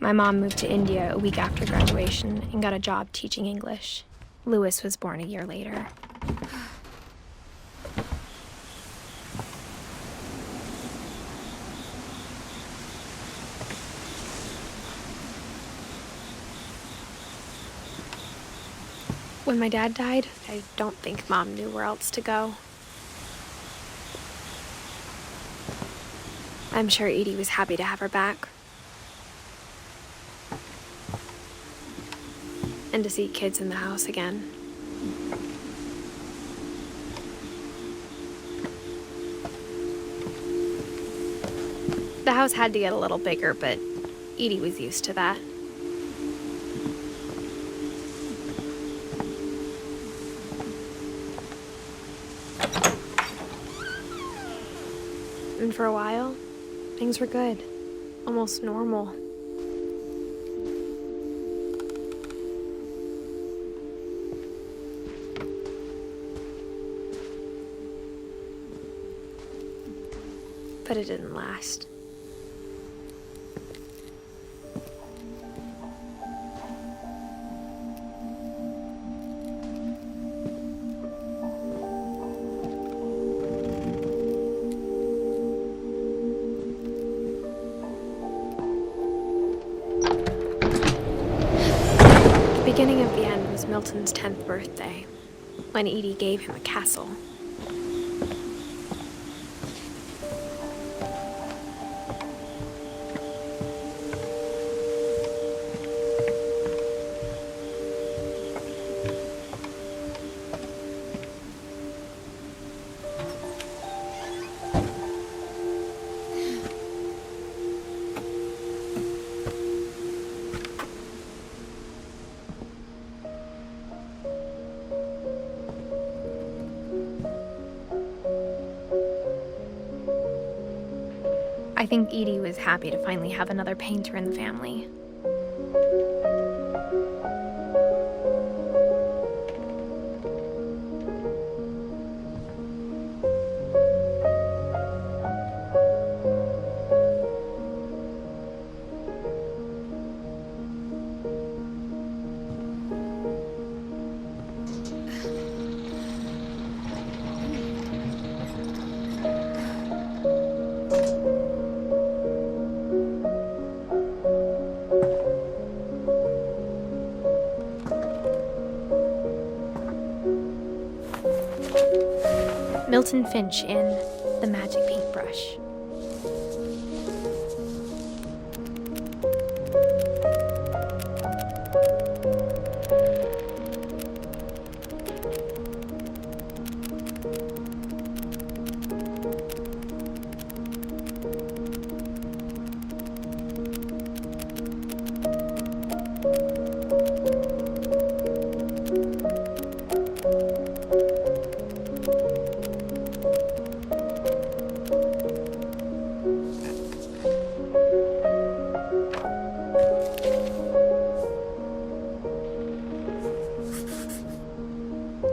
My mom moved to India a week after graduation and got a job teaching English. Louis was born a year later. When my dad died, I don't think Mom knew where else to go. I'm sure Edie was happy to have her back. And to see kids in the house again. The house had to get a little bigger, but Edie was used to that. And for a while, things were good, almost normal. But it didn't last. The beginning of the end was Milton's 10th birthday, when Edie gave him a castle. I think Edie was happy to finally have another painter in the family. Milton Finch in The Magic Paintbrush.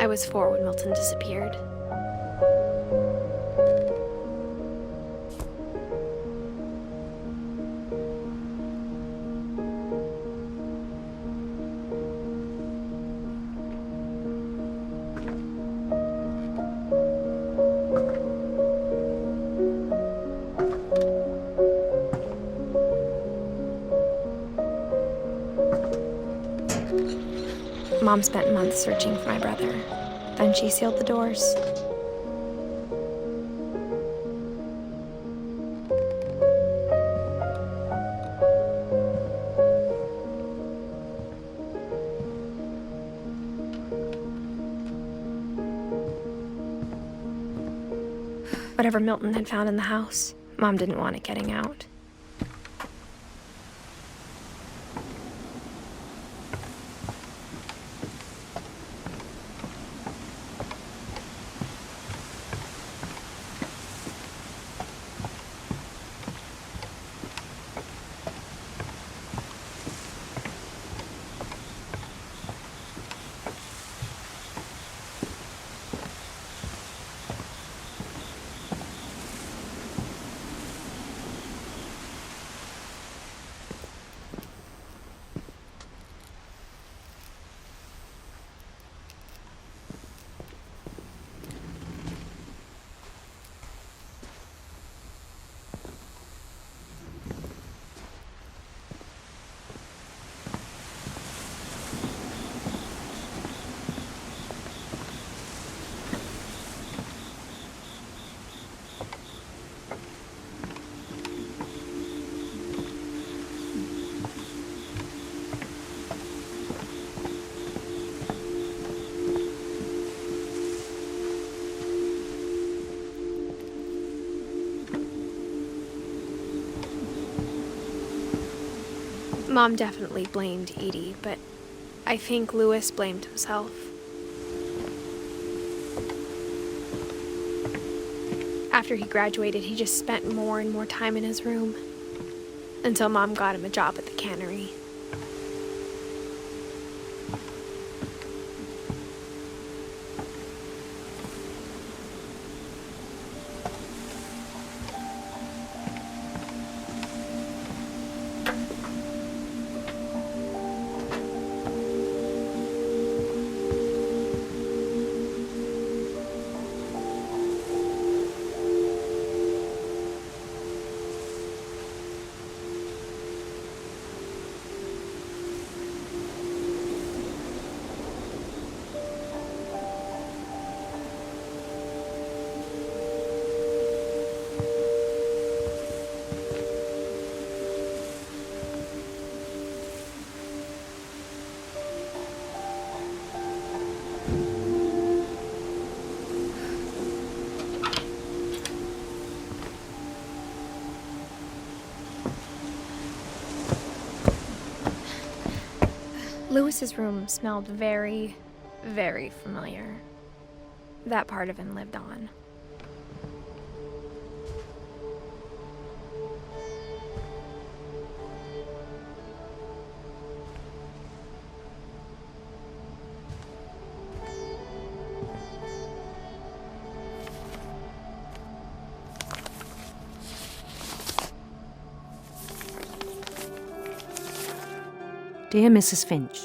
I was 4 when Milton disappeared. Mom spent months searching for my brother. Then she sealed the doors. Whatever Milton had found in the house, Mom didn't want it getting out. Mom definitely blamed Edie, but I think Lewis blamed himself. After he graduated, he just spent more and more time in his room, until Mom got him a job at the cannery. Lewis's room smelled very, very familiar. That part of him lived on. Dear Mrs. Finch,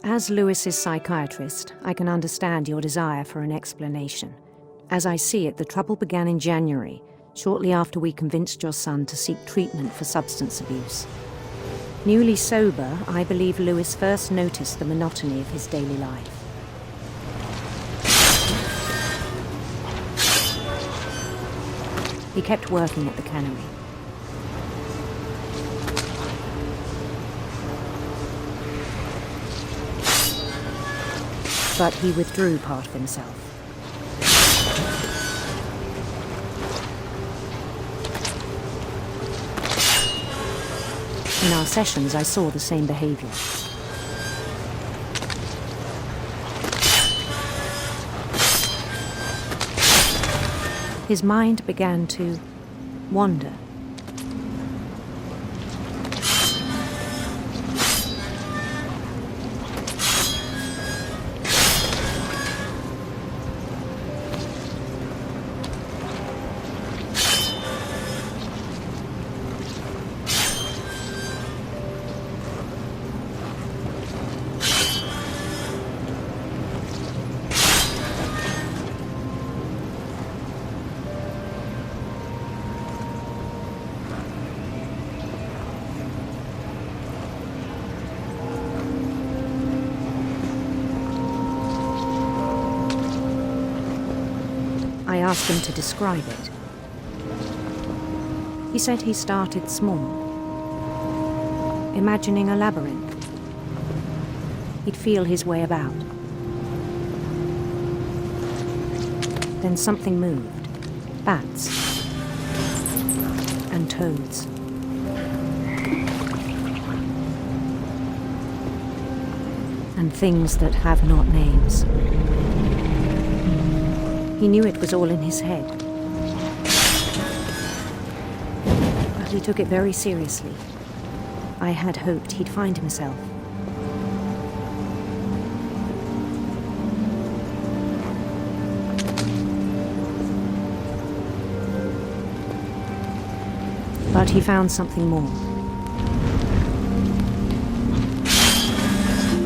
as Lewis's psychiatrist, I can understand your desire for an explanation. As I see it, the trouble began in January, shortly after we convinced your son to seek treatment for substance abuse. Newly sober, I believe Lewis first noticed the monotony of his daily life. He kept working at the cannery. But he withdrew part of himself. In our sessions, I saw the same behavior. His mind began to wander. I asked him to describe it. He said he started small, imagining a labyrinth. He'd feel his way about. Then something moved. Bats and toads. And things that have not names. He knew it was all in his head. But he took it very seriously. I had hoped he'd find himself. But he found something more.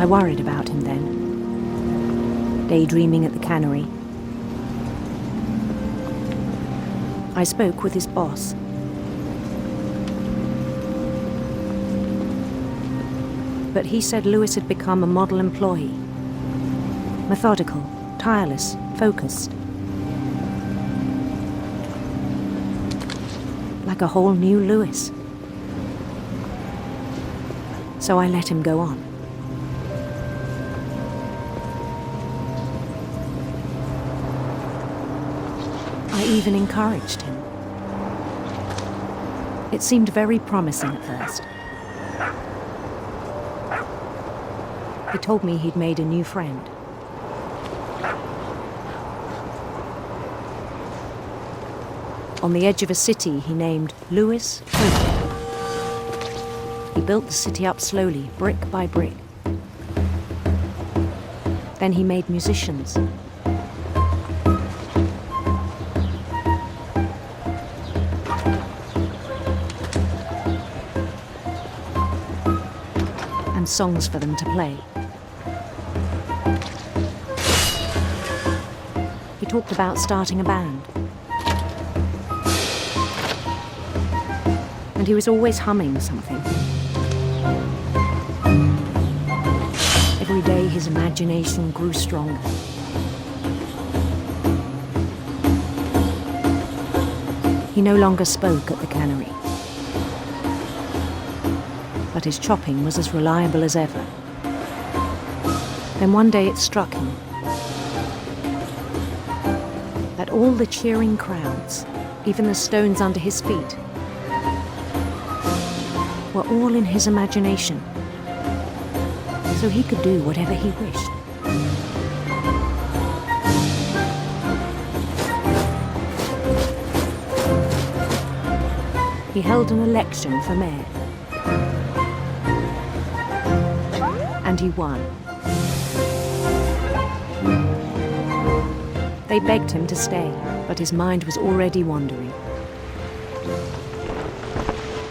I worried about him then, daydreaming at the cannery. I spoke with his boss. But he said Lewis had become a model employee. Methodical, tireless, focused. Like a whole new Lewis. So I let him go on. I even encouraged him. It seemed very promising at first. He told me he'd made a new friend. On the edge of a city he named Lewis Hope. He built the city up slowly, brick by brick. Then he made musicians. And songs for them to play. He talked about starting a band. And he was always humming something. Every day his imagination grew stronger. He no longer spoke at the cannery. But his chopping was as reliable as ever. Then one day it struck him that all the cheering crowds, even the stones under his feet, were all in his imagination, so he could do whatever he wished. He held an election for mayor, and he won. They begged him to stay, but his mind was already wandering.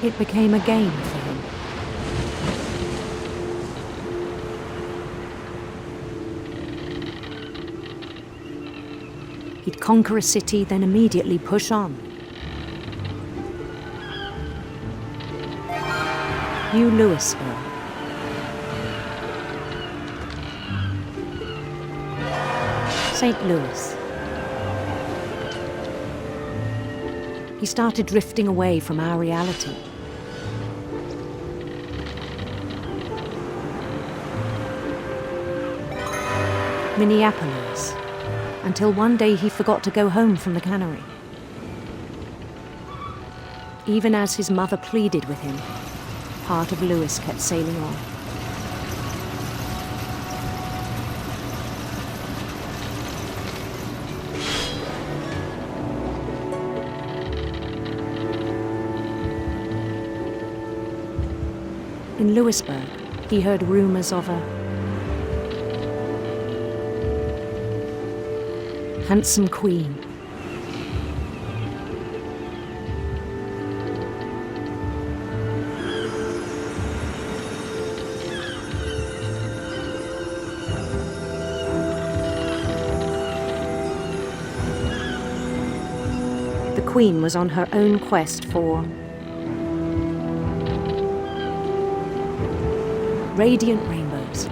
It became a game for him. He'd conquer a city, then immediately push on. New Louisville. St. Louis. He started drifting away from our reality. Minneapolis, until one day he forgot to go home from the cannery. Even as his mother pleaded with him, part of Louis kept sailing on. In Louisburg, he heard rumors of a handsome queen. The queen was on her own quest for radiant rainbows.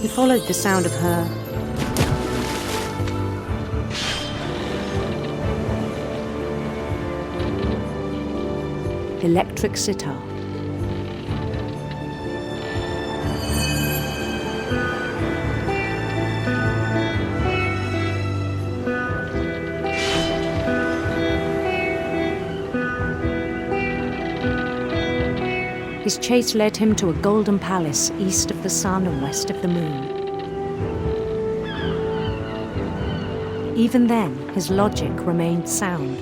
He followed the sound of her electric sitar. His chase led him to a golden palace east of the sun and west of the moon. Even then, his logic remained sound.